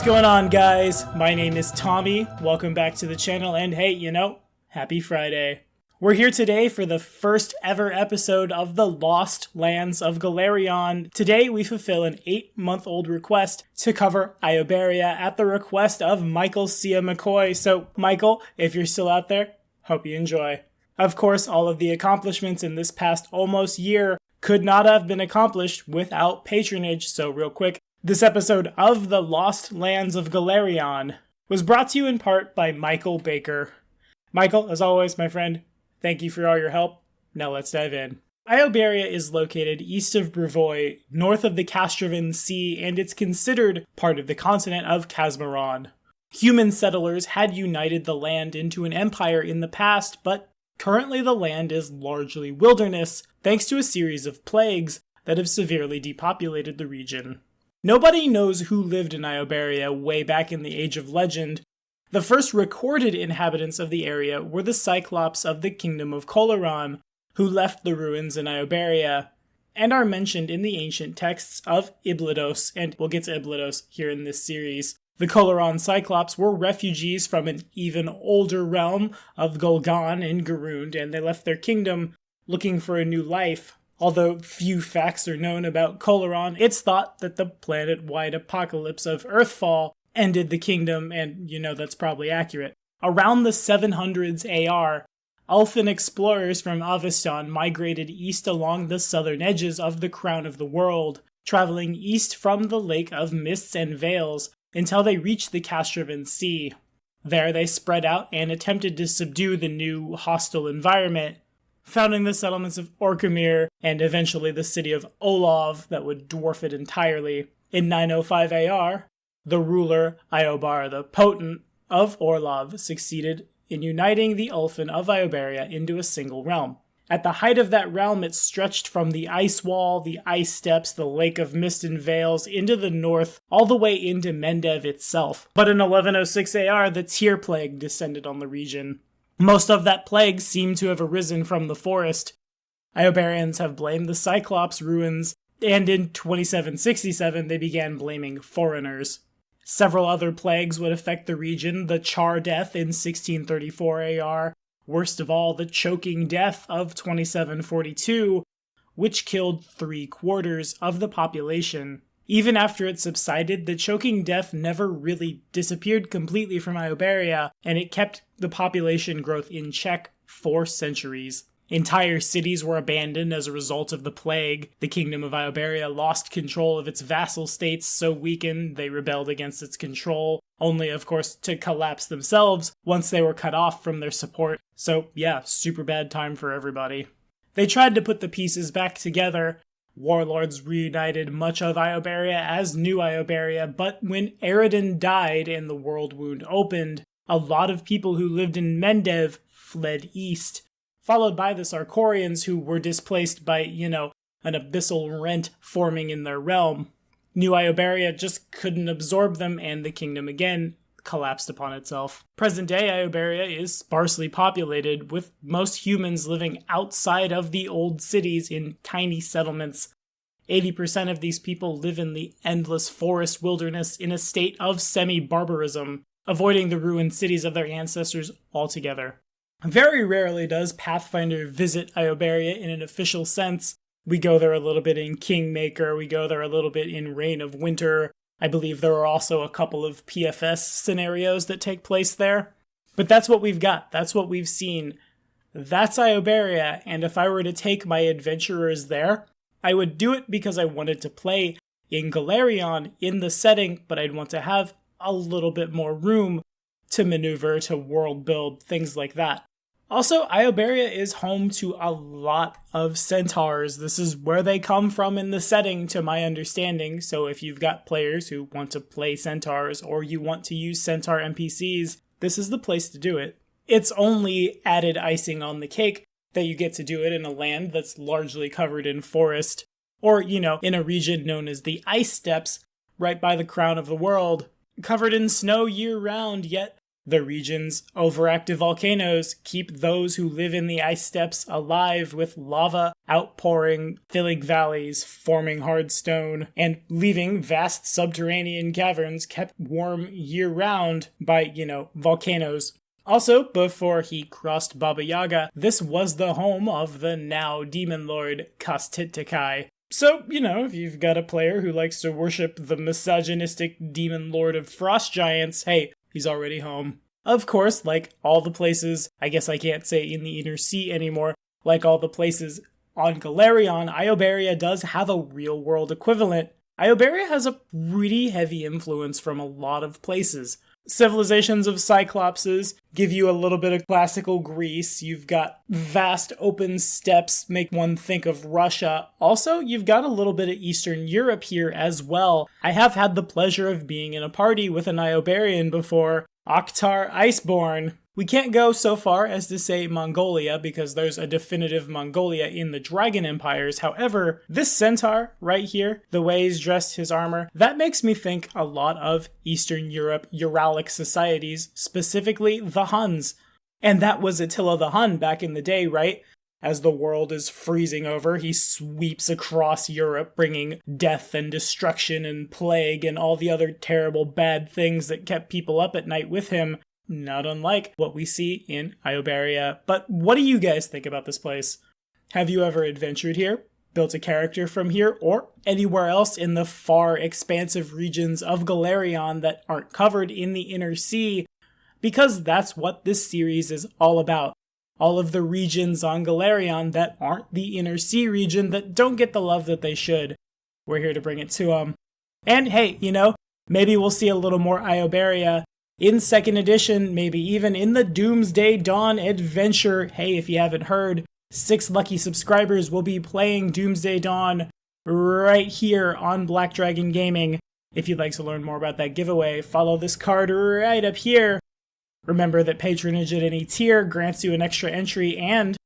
going on, guys? My name is Tommy. Welcome back to the channel, and hey, happy Friday. We're here today for the first ever episode of the Lost Lands of Golarion. Today, we fulfill an 8-month-old request to cover Iobaria at the request of Michael Cia McCoy. So, Michael, if you're still out there, hope you enjoy. Of course, all of the accomplishments in this past almost year could not have been accomplished without patronage, so real quick, this episode of the Lost Lands of Golarion was brought to you in part by Michael Baker. Michael, as always, my friend, thank you for all your help. Now let's dive in. Iobaria is located east of Brevoy, north of the Castrovan Sea, and it's considered part of the continent of Casmaron. Human settlers had united the land into an empire in the past, but currently the land is largely wilderness, thanks to a series of plagues that have severely depopulated the region. Nobody knows who lived in Iobaria way back in the Age of Legend. The first recorded inhabitants of the area were the Cyclops of the Kingdom of Golarion, who left the ruins in Iobaria, and are mentioned in the ancient texts of Iblidos, and we'll get to Iblidos here in this series. The Golarion Cyclops were refugees from an even older realm of Golgan in Garund, and they left their kingdom looking for a new life. Although few facts are known about Golarion, it's thought that the planet-wide apocalypse of Earthfall ended the kingdom, and that's probably accurate. Around the 700s AR, elfin explorers from Avestan migrated east along the southern edges of the Crown of the World, traveling east from the Lake of Mists and Veils until they reached the Castrovan Sea. There they spread out and attempted to subdue the new hostile environment, founding the settlements of Orkamir and eventually the city of Olov that would dwarf it entirely. In 905 AR, the ruler Iobaria the Potent of Orlov succeeded in uniting the Ulfin of Iobaria into a single realm. At the height of that realm, it stretched from the Ice Wall, the Ice Steppes, the Lake of Mist and Veils, into the north, all the way into Mendev itself. But in 1106 AR, the Tear Plague descended on the region. Most of that plague seemed to have arisen from the forest. Iobarians have blamed the Cyclops ruins, and in 2767 they began blaming foreigners. Several other plagues would affect the region: the Char Death in 1634 AR, worst of all, the Choking Death of 2742, which killed 3/4 of the population. Even after it subsided, the Choking Death never really disappeared completely from Iobaria, and it kept the population growth in check for centuries. Entire cities were abandoned as a result of the plague. The Kingdom of Iobaria lost control of its vassal states, so weakened they rebelled against its control, only of course to collapse themselves once they were cut off from their support. So yeah, super bad time for everybody. They tried to put the pieces back together. Warlords reunited much of Iobaria as New Iobaria, but when Eridan died and the World Wound opened, a lot of people who lived in Mendev fled east, followed by the Sarkorians, who were displaced by, an abyssal rent forming in their realm. New Iobaria just couldn't absorb them, and the kingdom again collapsed upon itself. Present-day Iobaria is sparsely populated, with most humans living outside of the old cities in tiny settlements. 80% of these people live in the endless forest wilderness in a state of semi-barbarism, avoiding the ruined cities of their ancestors altogether. Very rarely does Pathfinder visit Iobaria in an official sense. We go there a little bit in Kingmaker, we go there a little bit in Reign of Winter. I believe there are also a couple of PFS scenarios that take place there. But that's what we've got. That's what we've seen. That's Iobaria, and if I were to take my adventurers there, I would do it because I wanted to play in Golarion in the setting, but I'd want to have a little bit more room to maneuver, to world build, things like that. Also, Iobaria is home to a lot of Centaurs. This is where they come from in the setting, to my understanding, so if you've got players who want to play Centaurs, or you want to use Centaur NPCs, this is the place to do it. It's only added icing on the cake that you get to do it in a land that's largely covered in forest, or, in a region known as the Ice Steppes, right by the Crown of the World, covered in snow year-round, yet The region's overactive volcanoes keep those who live in the ice steppes alive, with lava outpouring, filling valleys, forming hard stone, and leaving vast subterranean caverns kept warm year-round by, volcanoes. Also, before he crossed Baba Yaga, this was the home of the now demon lord Kastittekai. So, if you've got a player who likes to worship the misogynistic demon lord of frost giants, hey, he's already home. Of course, like all the places, I guess I can't say in the Inner Sea anymore, like all the places on Golarion, Iobaria does have a real-world equivalent. Iobaria has a pretty heavy influence from a lot of places. Civilizations of Cyclopses give you a little bit of classical Greece. You've got vast open steppes, make one think of Russia. Also, you've got a little bit of Eastern Europe here as well. I have had the pleasure of being in a party with an Iobarian before, Oktar Iceborne. We can't go so far as to say Mongolia because there's a definitive Mongolia in the Dragon Empires. However, this centaur right here, the way he's dressed, his armor, that makes me think a lot of Eastern Europe Uralic societies, specifically the Huns. And that was Attila the Hun back in the day, right? As the world is freezing over, he sweeps across Europe, bringing death and destruction and plague and all the other terrible bad things that kept people up at night with him. Not unlike what we see in Iobaria. But what do you guys think about this place? Have you ever adventured here, built a character from here, or anywhere else in the far expansive regions of Golarion that aren't covered in the Inner Sea? Because that's what this series is all about. All of the regions on Golarion that aren't the Inner Sea region that don't get the love that they should. We're here to bring it to them. And hey, maybe we'll see a little more Iobaria in 2nd edition, maybe even in the Doomsday Dawn adventure. Hey, if you haven't heard, 6 lucky subscribers will be playing Doomsday Dawn right here on Black Dragon Gaming. If you'd like to learn more about that giveaway, follow this card right up here. Remember that patronage at any tier grants you an extra entry, and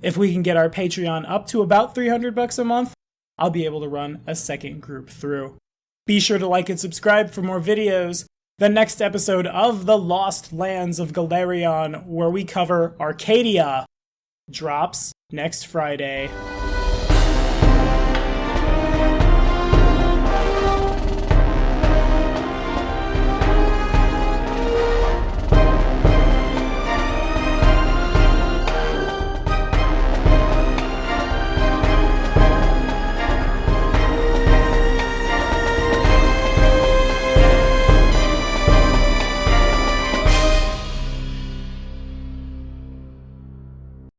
if we can get our Patreon up to about $300 a month, I'll be able to run a second group through. Be sure to like and subscribe for more videos. The next episode of The Lost Lands of Golarion, where we cover Arcadia, drops next Friday.